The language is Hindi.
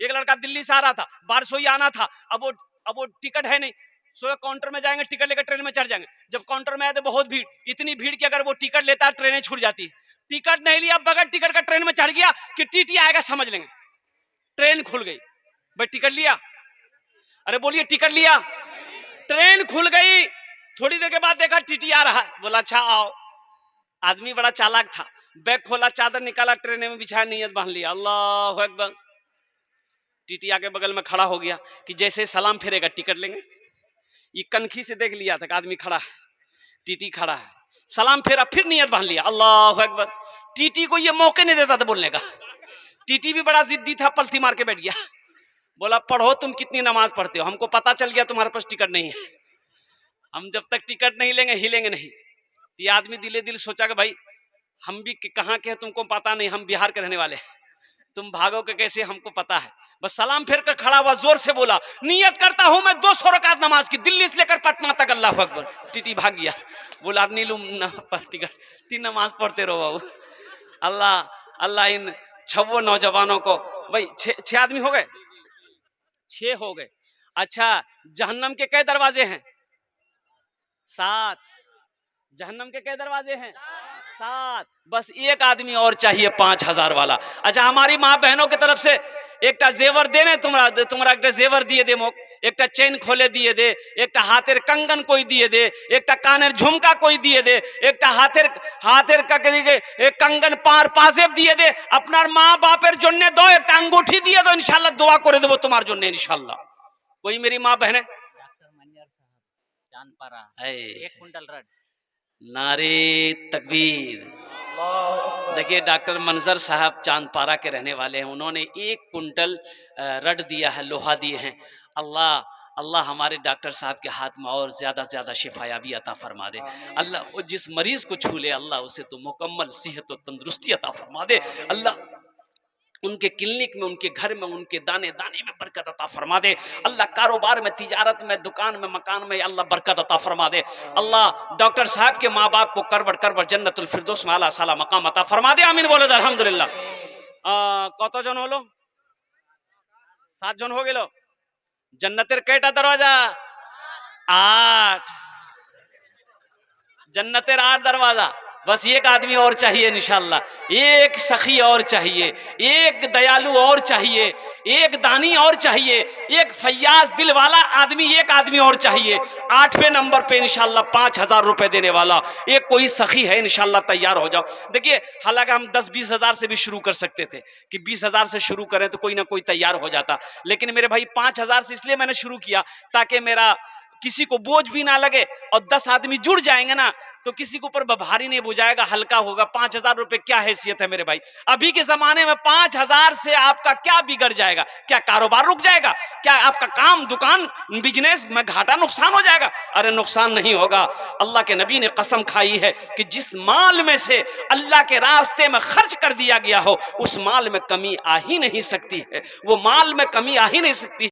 एक लड़का दिल्ली से आ रहा था, बारसोई आना था। अब वो टिकट है नहीं, सो काउंटर में जाएंगे, टिकट लेकर ट्रेन में चढ़ जाएंगे। जब काउंटर में आए तो बहुत भीड़, इतनी भीड़ कि अगर वो टिकट लेता है ट्रेनें छूट जाती है। टिकट नहीं लिया, बगैर टिकट का ट्रेन में चढ़ गया कि टीटी आएगा समझ लेंगे। ट्रेन खुल गई, भाई टिकट लिया? अरे बोलिए टिकट लिया? ट्रेन खुल गई। थोड़ी देर के बाद देखा टीटी आ रहा है, बोला अच्छा आओ। आदमी बड़ा चालाक था, बैग खोला, चादर निकाला, ट्रेन में बिछाया, नियत बांध लिया, अल्लाह अकबर। टीटी आके बगल में खड़ा हो गया कि जैसे सलाम फेरेगा टिकट लेंगे। ये कनखी से देख लिया था कि आदमी खड़ा है, टीटी खड़ा है, सलाम फेरा, फिर नियत बांध लिया, अल्लाह अकबर। टीटी को ये मौके नहीं देता था बोलने का। टीटी भी बड़ा जिद्दी था, पलथी मार के बैठ गया। बोला पढ़ो तुम कितनी नमाज पढ़ते हो, हमको पता चल गया तुम्हारे पास टिकट नहीं है, हम जब तक टिकट नहीं लेंगे हिलेंगे नहीं। ये आदमी दिले दिल सोचा कि भाई हम भी कहाँ के हैं तुमको पता नहीं, हम बिहार के रहने वाले हैं, तुम भागोगे कैसे हमको पता है। बस सलाम फेर कर खड़ा हुआ, जोर से बोला नियत करता हूं मैं 200 रकात नमाज की, दिल्ली से लेकर पटना तक, अल्लाह अकबर। टीटी भाग गया, बोला नीलू टिकट 3 नमाज पढ़ते रहो बाबू। अल्लाह अल्लाह इन 6 नौजवानों को, भाई 6 आदमी हो गए, 6 हो गए। अच्छा जहन्नम के कई दरवाजे हैं? 7। जहन्नम के कई दरवाजे हैं? 7। बस एक आदमी और चाहिए 5000 वाला। अच्छा हमारी माँ बहनों की तरफ से एक जेवर देने, तुम्हारा एक जेवर दिए दे, मोक एक चेन खोले दिए दे, एक हाथेर कंगन कोई दिए दे, एक कानेर झुमका कोई दिए दे, एक हाथेर एक कंगन पार पासेब दिए दे, अपनार माँ बापेर जन्ने दो एक अंगूठी दिए दो, इंशाल्लाह दुआ करे देबो तुम्हार जन्ने इंशाल्लाह। कोई मेरी माँ बहने? डॉक्टर मनियर साहब चांदपारा, 1 कुंटल रड। नारे तकबीर। देखिए डॉक्टर मंजर साहब चांदपारा के रहने वाले हैं, उन्होंने 1 कुंटल रड दिया है, लोहा दिए हैं। अल्लाह अल्लाह हमारे डॉक्टर साहब के हाथ में और ज़्यादा से ज़्यादा शिफायाबी अता फरमा दे। अल्लाह वो जिस मरीज़ को छू ले अल्लाह उसे तो मुकम्मल सेहत और तंदुरुस्ती अता फरमा दे। अल्लाह उनके क्लिनिक में, उनके घर में, उनके दाने दाने में बरकत अता फरमा दे। अल्लाह कारोबार में, तिजारत में, दुकान में, मकान में अल्लाह बरकत अता फरमा दे। अल्लाह डॉक्टर साहब के माँ बाप को करबर जन्नतुल फिरदौस में आला साला मकाम अता फरमा दे। आमीन बोलो अल्हम्दुलिल्लाह। कत जन हलो? 7 जन हो गेलो। जन्नतेर कयटा दरवाजा? 8। जन्नतेर 8 दरवाजा। बस एक आदमी और चाहिए इंशाल्लाह, एक सखी और चाहिए, एक दयालु और चाहिए, एक दानी और चाहिए, एक फैयाज दिल वाला आदमी, एक आदमी और चाहिए। 8वें नंबर पे इंशाल्लाह 5000 रुपए देने वाला एक कोई सखी है, इंशाल्लाह तैयार हो जाओ। देखिए हालांकि हम 10-20 हजार से भी शुरू कर सकते थे कि 20 हजार से शुरू करें तो कोई ना कोई तैयार हो जाता, लेकिन मेरे भाई 5000 से इसलिए मैंने शुरू किया ताकि मेरा किसी को बोझ भी ना लगे, और 10 आदमी जुड़ जाएंगे ना तो किसी के ऊपर भारी नहीं बुझाएगा, हल्का होगा। 5000 रुपए क्या हैसियत है मेरे भाई? अभी के जमाने में 5000 से आपका क्या बिगड़ जाएगा? क्या कारोबार रुक जाएगा? क्या आपका काम, दुकान, बिजनेस में घाटा नुकसान हो जाएगा? अरे नुकसान नहीं होगा। अल्लाह के नबी ने कसम खाई है कि जिस माल में से अल्लाह के रास्ते में खर्च कर दिया गया हो उस माल में कमी आ ही नहीं सकती है, वो माल में कमी आ ही नहीं सकती।